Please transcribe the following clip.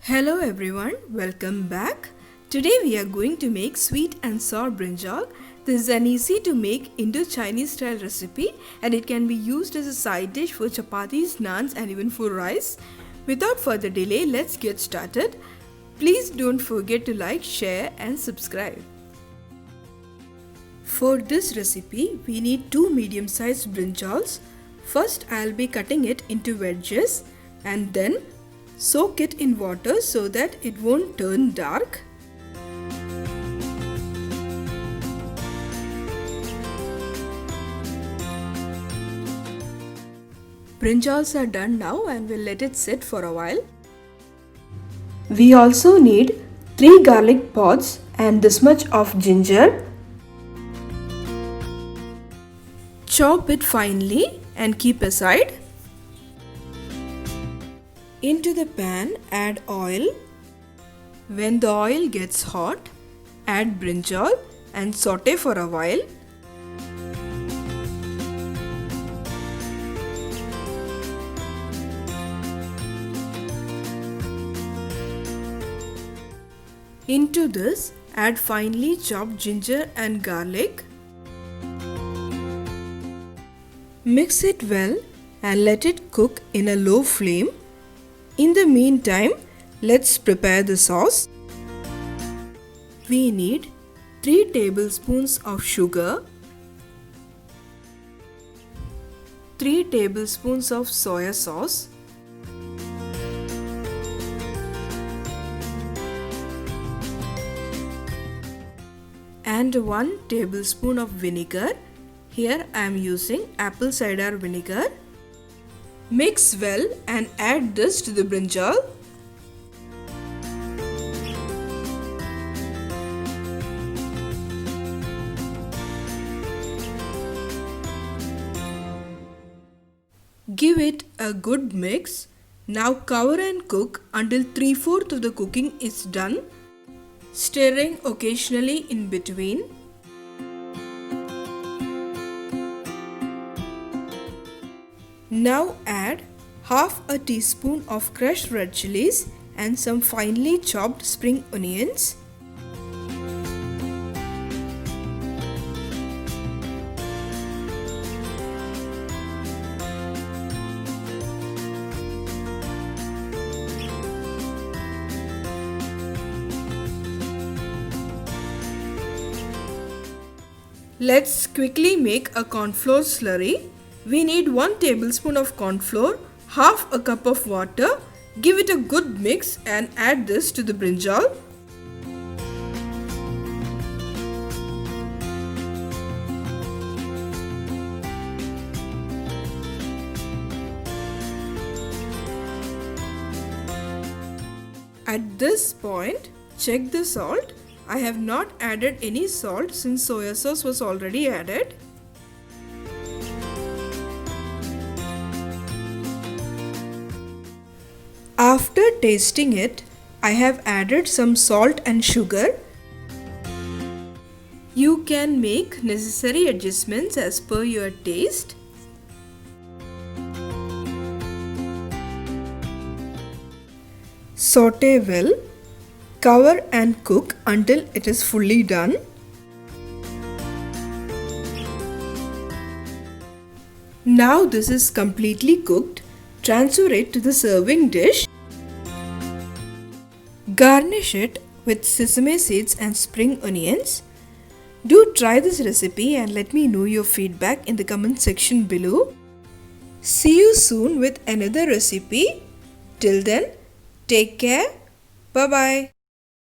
Hello everyone, welcome back. Today we are going to make sweet and sour brinjal. This is an easy to make Indo-Chinese style recipe and it can be used as a side dish for chapatis, naans and even for rice. Without further delay, let's get started. Please don't forget to like, share and subscribe. For this recipe, we need 2 medium-sized brinjals. First, I'll be cutting it into wedges and then soak it in water so that it won't turn dark. Brinjals are done now and we'll let it sit for a while. We also need 3 garlic pods and this much of ginger. Chop it finely and keep aside. Into the pan, add oil. When the oil gets hot, add brinjal and saute for a while. Into this, add finely chopped ginger and garlic. Mix it well and let it cook in a low flame. In the meantime, let's prepare the sauce. We need 3 tablespoons of sugar, 3 tablespoons of soya sauce, and 1 tablespoon of vinegar. Here I am using apple cider vinegar. Mix well and add this to the brinjal. Give it a good mix. Now cover and cook until 3/4 of the cooking is done, stirring occasionally in between. Now add half a teaspoon of crushed red chilies and some finely chopped spring onions. Let's quickly make a corn flour slurry. We need 1 tablespoon of corn flour, half a cup of water. Give it a good mix and add this to the brinjal. At this point, check the salt. I have not added any salt since soya sauce was already added. After tasting it, I have added some salt and sugar. You can make necessary adjustments as per your taste. Saute well, cover and cook until it is fully done. Now this is completely cooked. Transfer it to the serving dish. Garnish it with sesame seeds and spring onions. Do try this recipe and let me know your feedback in the comment section below. See you soon with another recipe. Till then, take care. Bye bye.